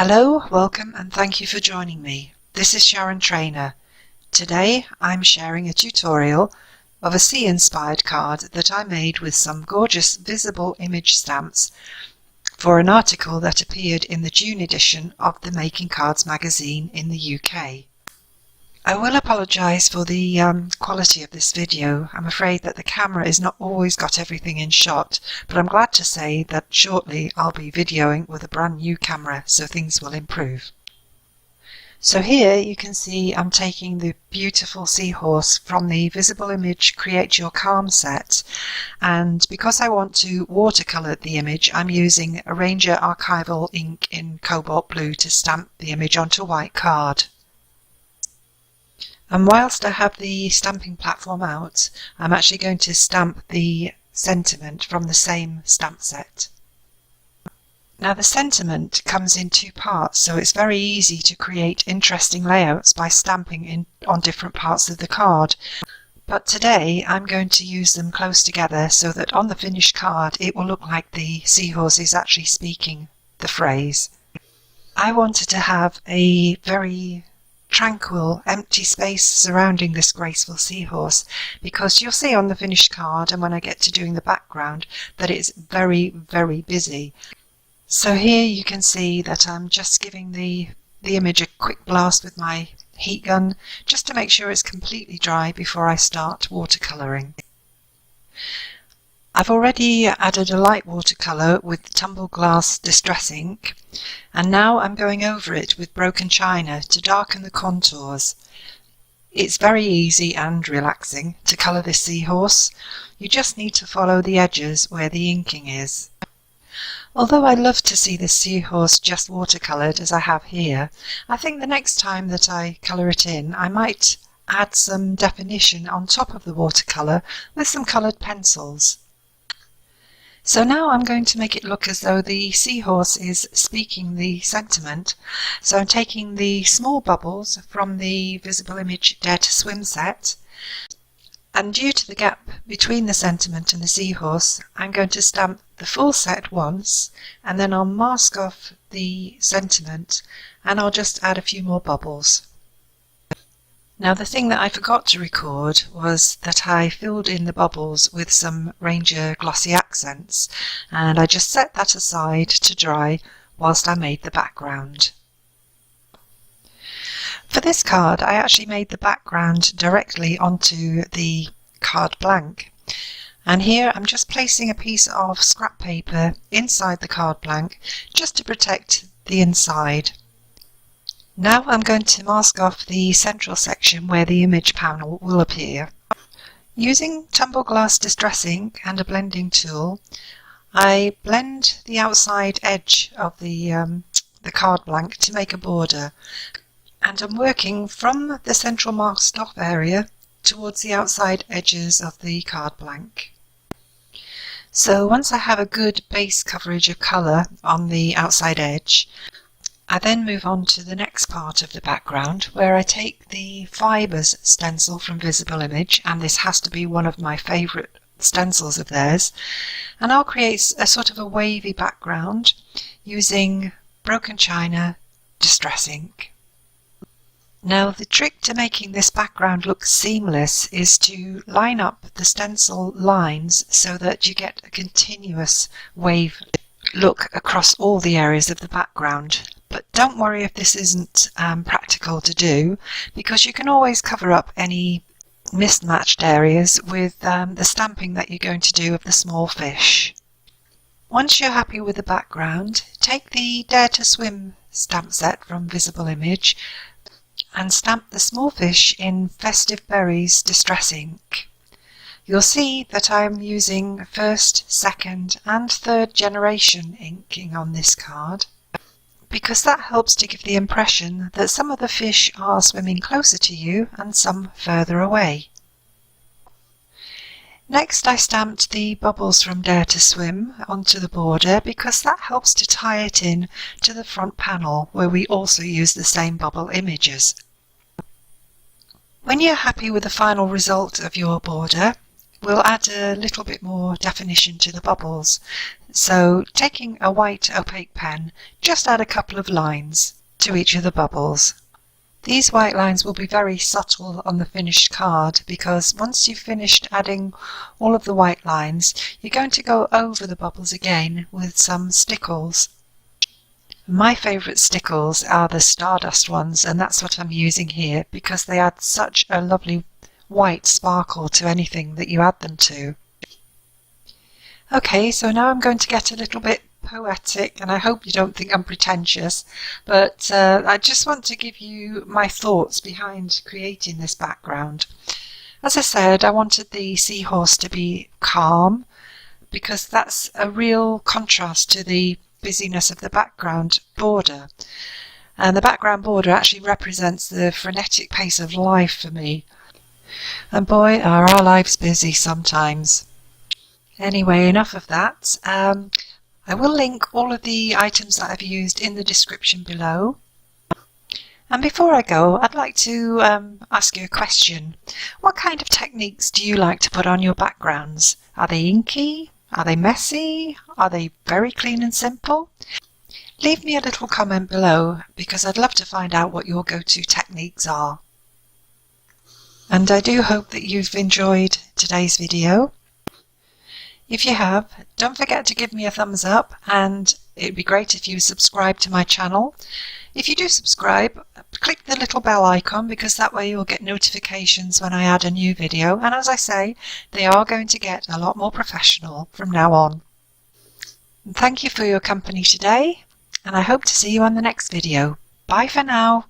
Hello, welcome and thank you for joining me. This is Sharon Traynor. Today I'm sharing a tutorial of a sea-inspired card that I made with some gorgeous visible image stamps for an article that appeared in the June edition of the Making Cards magazine in the UK. I will apologise for the quality of this video. I'm afraid that the camera is not always got everything in shot, but I'm glad to say that shortly I'll be videoing with a brand new camera, so things will improve. So here you can see I'm taking the beautiful Seahorse from the Visible Image Create Your Calm set, and because I want to watercolour the image, I'm using a Ranger Archival ink in Cobalt blue to stamp the image onto a white card. And whilst I have the stamping platform out, I'm actually going to stamp the sentiment from the same stamp set. Now the sentiment comes in two parts, so it's very easy to create interesting layouts by stamping on different parts of the card. But today I'm going to use them close together so that on the finished card it will look like the seahorse is actually speaking the phrase. I wanted to have a very tranquil, empty space surrounding this graceful seahorse, because you'll see on the finished card and when I get to doing the background that it's very, very busy. So here you can see that I'm just giving the image a quick blast with my heat gun just to make sure it's completely dry before I start watercolouring. I've already added a light watercolour with tumbled glass distress ink, and now I'm going over it with broken china to darken the contours. It's very easy and relaxing to colour this seahorse. You just need to follow the edges where the inking is. Although I love to see this seahorse just watercoloured as I have here, I think the next time that I colour it in I might add some definition on top of the watercolour with some coloured pencils. So now I'm going to make it look as though the seahorse is speaking the sentiment. So I'm taking the small bubbles from the Visible Image Dare to Swim set, and due to the gap between the sentiment and the seahorse, I'm going to stamp the full set once, and then I'll mask off the sentiment and I'll just add a few more bubbles. Now the thing that I forgot to record was that I filled in the bubbles with some Ranger glossy accents, and I just set that aside to dry whilst I made the background. For this card I actually made the background directly onto the card blank, and here I'm just placing a piece of scrap paper inside the card blank just to protect the inside. Now I'm going to mask off the central section where the image panel will appear. Using tumbled glass distress ink and a blending tool, I blend the outside edge of the card blank to make a border, and I'm working from the central masked off area towards the outside edges of the card blank. So once I have a good base coverage of colour on the outside edge, I then move on to the next part of the background, where I take the Fibres stencil from Visible Image, and this has to be one of my favourite stencils of theirs, and I'll create a sort of a wavy background using broken china distress ink. Now the trick to making this background look seamless is to line up the stencil lines so that you get a continuous wave look across all the areas of the background. But don't worry if this isn't practical to do, because you can always cover up any mismatched areas with the stamping that you're going to do of the small fish. Once you're happy with the background, take the Dare to Swim stamp set from Visible Image and stamp the small fish in Festive Berries distress ink. You'll see that I'm using first, second and third generation inking on this card, because that helps to give the impression that some of the fish are swimming closer to you and some further away. Next I stamped the bubbles from Dare to Swim onto the border, because that helps to tie it in to the front panel where we also use the same bubble images. When you're happy with the final result of your border, will add a little bit more definition to the bubbles. So taking a white opaque pen, just add a couple of lines to each of the bubbles. These white lines will be very subtle on the finished card because once you've finished adding all of the white lines, you're going to go over the bubbles again with some Stickles. My favourite Stickles are the Stardust ones, and that's what I'm using here because they add such a lovely white sparkle to anything that you add them to. Okay, so now I'm going to get a little bit poetic, and I hope you don't think I'm pretentious, but I just want to give you my thoughts behind creating this background. As I said, I wanted the seahorse to be calm because that's a real contrast to the busyness of the background border. And the background border actually represents the frenetic pace of life for me. And boy, are our lives busy sometimes. Anyway, enough of that. I will link all of the items that I've used in the description below. And before I go, I'd like to ask you a question. What kind of techniques do you like to put on your backgrounds? Are they inky? Are they messy? Are they very clean and simple? Leave me a little comment below because I'd love to find out what your go-to techniques are. And I do hope that you've enjoyed today's video. If you have, don't forget to give me a thumbs up, and it'd be great if you subscribe to my channel. If you do subscribe, click the little bell icon because that way you'll get notifications when I add a new video, and as I say, they are going to get a lot more professional from now on. And thank you for your company today, and I hope to see you on the next video. Bye for now.